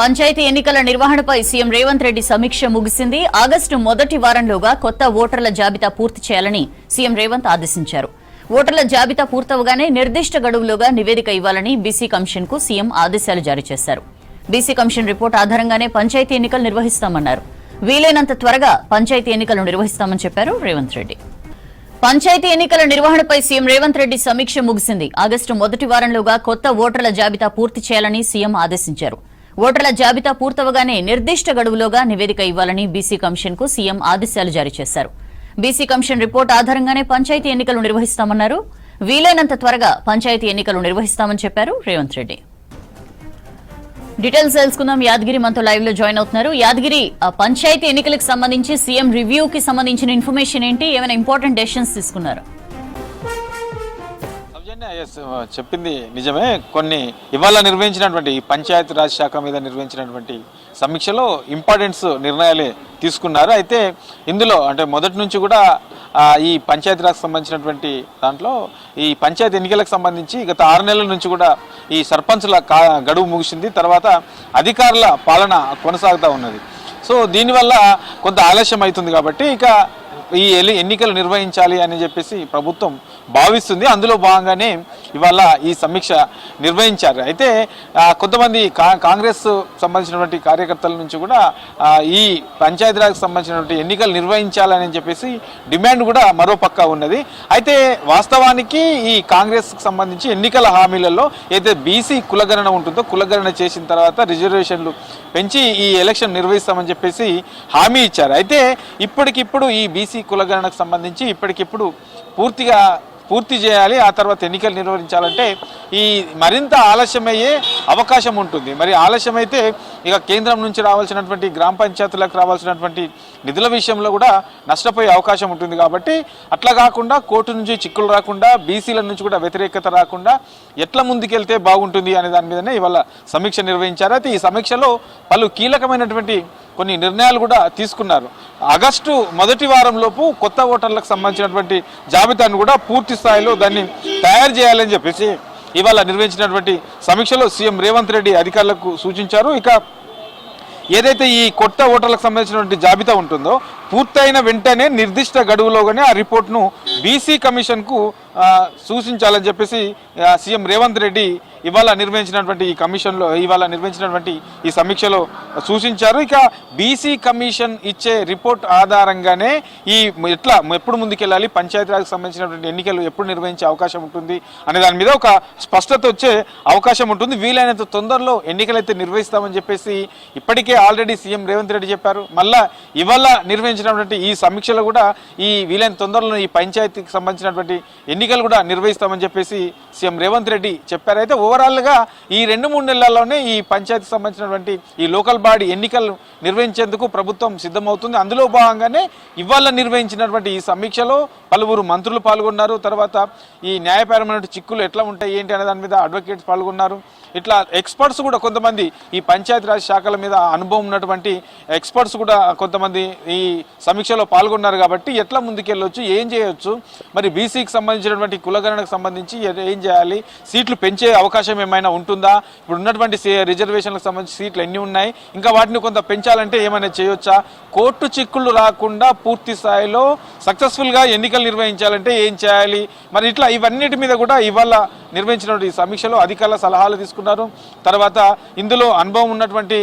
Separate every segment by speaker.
Speaker 1: పంచాయతీ ఎన్నికల నిర్వహణపై సీఎం రేవంత్ రెడ్డి సమీక్ష ముగిసింది. ఆగస్టు మొదటి వారంలోగా కొత్త ఓటర్ల జాబితా పూర్తి చేయాలని సీఎం రేవంత్ ఆదేశించారు. ఓటర్ల జాబితా పూర్తవగానే నిర్దిష్ట గడువులోగా నివేదిక ఇవ్వాలని బీసీ కమిషన్ కు సీఎం ఆదేశాలు జారీ చేశారు. బీసీ కమిషన్ రిపోర్ట్ ఆధారంగానే పంచాయతీ ఎన్నికలు నిర్వహిస్తామన్నారు. వీలైనంత త్వరగా పంచాయతీ ఎన్నికలు నిర్వహిస్తామని చెప్పారు రేవంత్ రెడ్డి. పంచాయతీ ఎన్నికల నిర్వహణపై సీఎం రేవంత్ రెడ్డి సమీక్ష ముగిసింది. ఆగస్టు మొదటి వారంలోగా కొత్త ఓటర్ల జాబితా పూర్తి చేయాలని సీఎం ఆదేశించారు. ఓటర్ల జాబితా పూర్తవగానే నిర్దిష్ట గడువులోగా నివేదిక ఇవ్వాలని బీసీ కమిషన్ కు సీఎం ఆదేశాలు జారీ చేశారు. బీసీ కమిషన్ రిపోర్ట్ ఆధారంగానే పంచాయతీ ఎన్నికలు నిర్వహిస్తామన్నారు. వీలైనంత త్వరగా పంచాయతీ ఎన్నికలు నిర్వహిస్తామని చెప్పారు రేవంత్ రెడ్డి. డీటెయిల్స్ తెలుసుకుందాం. యాదగిరి మనతో లైవ్ లో జాయిన్ అవుతున్నారు. యాదగిరి, పంచాయతీ ఎన్నికలకు సంబంధించి సీఎం రివ్యూకి సంబంధించిన ఇన్ఫర్మేషన్ ఏంటి? ఏమైనా ఇంపార్టెంట్ డెసిషన్స్ తీసుకున్నారు?
Speaker 2: చెప్పింది నిజమే. కొన్ని ఇవాళ నిర్వహించినటువంటి పంచాయతీ రాజ్ శాఖ మీద నిర్వహించినటువంటి సమీక్షలో ఇంపార్టెన్స్ నిర్ణయాలే తీసుకున్నారు. అయితే ఇందులో అంటే మొదటి నుంచి కూడా ఈ పంచాయతీ రాజ్ సంబంధించినటువంటి దాంట్లో ఈ పంచాయతీ ఎన్నికలకు సంబంధించి గత 6 నెలల నుంచి కూడా ఈ సర్పంచ్ల గడువు ముగిసింది. తర్వాత అధికారుల పాలన కొనసాగుతూ ఉన్నది. సో దీనివల్ల కొంత ఆలస్యం అవుతుంది. కాబట్టి ఇక ఈ ఎన్నికలు నిర్వహించాలి అని చెప్పేసి ప్రభుత్వం భావిస్తుంది. అందులో భాగంగానే ఇవాళ ఈ సమీక్ష నిర్వహించారు. అయితే కొంతమంది కాంగ్రెస్ సంబంధించినటువంటి కార్యకర్తల నుంచి కూడా ఈ పంచాయతీరాజ్కి సంబంధించినటువంటి ఎన్నికలు నిర్వహించాలని చెప్పేసి డిమాండ్ కూడా మరో పక్క ఉన్నది. అయితే వాస్తవానికి ఈ కాంగ్రెస్కి సంబంధించి ఎన్నికల హామీలలో అయితే బీసీ కులగణన ఉంటుందో కులగణన చేసిన తర్వాత రిజర్వేషన్లు పెంచి ఈ ఎలక్షన్ నిర్వహిస్తామని చెప్పేసి హామీ ఇచ్చారు. అయితే ఇప్పటికిప్పుడు ఈ బీసీ కులగణనకు సంబంధించి ఇప్పటికిప్పుడు పూర్తి చేయాలి. ఆ తర్వాత ఎన్నికలు నిర్వహించాలంటే ఈ మరింత ఆలస్యమయ్యే అవకాశం ఉంటుంది. మరి ఆలస్యమైతే ఇక కేంద్రం నుంచి రావాల్సినటువంటి గ్రామ పంచాయతీలకు రావాల్సినటువంటి నిధుల విషయంలో కూడా నష్టపోయే అవకాశం ఉంటుంది. కాబట్టి అట్లా కాకుండా కోర్టు నుంచి చిక్కులు రాకుండా బీసీల నుంచి కూడా వ్యతిరేకత రాకుండా ఎట్లా ముందుకెళ్తే బాగుంటుంది అనే దాని మీదనే ఇవాళ సమీక్ష నిర్వహించారు. అయితే ఈ సమీక్షలో పలు కీలకమైనటువంటి కొన్ని నిర్ణయాలు కూడా తీసుకున్నారు. ఆగస్టు మొదటి వారంలోపు కొత్త ఓటర్లకు సంబంధించినటువంటి జాబితాను కూడా పూర్తి స్థాయిలో దాన్ని తయారు చేయాలని చెప్పేసి ఇవాళ నిర్వహించినటువంటి సమీక్షలో సీఎం రేవంత్ రెడ్డి అధికారులకు సూచించారు. ఇక ఏదైతే ఈ కొత్త ఓటర్లకు సంబంధించినటువంటి జాబితా ఉంటుందో పూర్తయిన వెంటనే నిర్దిష్ట గడువులోగానే ఆ రిపోర్ట్ను బీసీ కమిషన్కు సూచించాలని చెప్పేసి సీఎం రేవంత్ రెడ్డి ఇవాళ నిర్వహించినటువంటి ఈ సమీక్షలో సూచించారు. ఇక బీసీ కమిషన్ ఇచ్చే రిపోర్ట్ ఆధారంగానే ఎప్పుడు ముందుకెళ్ళాలి, పంచాయతీరాజ్కి సంబంధించినటువంటి ఎన్నికలు ఎప్పుడు నిర్వహించే అవకాశం ఉంటుంది అనే దాని మీద ఒక స్పష్టత వచ్చే అవకాశం ఉంటుంది. వీలైనంత తొందరలో ఎన్నికలైతే నిర్వహిస్తామని చెప్పేసి ఇప్పటికే ఆల్రెడీ సీఎం రేవంత్ రెడ్డి చెప్పారు. మళ్ళా ఇవాళ నిర్వహించినటువంటి ఈ సమీక్షలో కూడా ఈ వీలైన తొందరలో ఈ పంచాయతీకి సంబంధించినటువంటి ఎన్నికలు కూడా నిర్వహిస్తామని చెప్పేసి సీఎం రేవంత్ రెడ్డి చెప్పారు. అయితే ఓవరాల్గా ఈ 2-3 నెలల్లోనే ఈ పంచాయతీకి సంబంధించినటువంటి ఈ లోకల్ బాడీ ఎన్నికలు నిర్వహించేందుకు ప్రభుత్వం సిద్ధమవుతుంది. అందులో భాగంగానే ఇవాళ నిర్వహించినటువంటి ఈ సమీక్షలో పలువురు మంత్రులు పాల్గొన్నారు. తర్వాత ఈ న్యాయపరమైన చిక్కులు ఎట్లా ఉంటాయి ఏంటి అనే దాని మీద అడ్వకేట్స్ పాల్గొన్నారు. ఇట్లా ఎక్స్పర్ట్స్ కూడా కొంతమంది ఈ పంచాయతీరాజ్ శాఖల మీద అనుభవం ఉన్నటువంటి ఎక్స్పర్ట్స్ కూడా కొంతమంది ఈ సమీక్షలో పాల్గొన్నారు. కాబట్టి ఎట్లా ముందుకెళ్ళొచ్చు, ఏం చేయొచ్చు, మరి బీసీకి సంబంధించినటువంటి కులగణనకు సంబంధించి ఏం చేయాలి, సీట్లు పెంచే అవకాశం ఏమైనా ఉంటుందా, ఇప్పుడు ఉన్నటువంటి రిజర్వేషన్లకు సంబంధించి సీట్లు ఎన్ని ఉన్నాయి, ఇంకా వాటిని కొంత పెంచాలంటే ఏమైనా చేయొచ్చా, కోర్టు చిక్కులు రాకుండా పూర్తి స్థాయిలో సక్సెస్ఫుల్గా ఎన్నికలు నిర్వహించాలంటే ఏం చేయాలి, మరి ఇట్లా ఇవన్నిటి మీద కూడా ఇవాళ నిర్వహించినటువంటి సమీక్షలో అధికారుల సలహాలు తీసుకున్నారు. తర్వాత ఇందులో అనుభవం ఉన్నటువంటి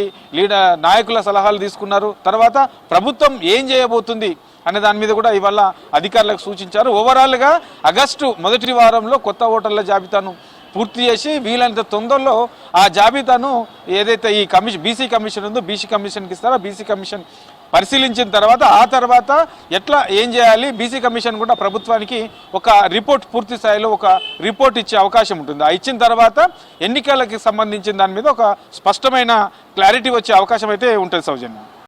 Speaker 2: నాయకుల సలహాలు తీసుకున్నారు. తర్వాత ప్రభుత్వం ఏం చేయబోతుంది అనే దాని మీద కూడా ఇవాళ అధికారులకు సూచించారు. ఓవరాల్గా ఆగస్టు మొదటి వారంలో కొత్త ఓటర్ల జాబితాను పూర్తి చేసి వీలైనంత తొందరలో ఆ జాబితాను ఏదైతే ఈ బీసీ కమిషన్ ఉందో బీసీ కమిషన్కి ఇస్తారో బీసీ కమిషన్ పరిశీలించిన తర్వాత ఆ తర్వాత ఎట్లా ఏం చేయాలి, బీసీ కమిషన్ కూడా ప్రభుత్వానికి ఒక రిపోర్ట్ పూర్తి స్థాయిలో ఒక రిపోర్ట్ ఇచ్చే అవకాశం ఉంటుంది. ఆ ఇచ్చిన తర్వాత ఎన్నికలకి సంబంధించిన దాని మీద ఒక స్పష్టమైన క్లారిటీ వచ్చే అవకాశం అయితే ఉంటుంది. సౌజన్య.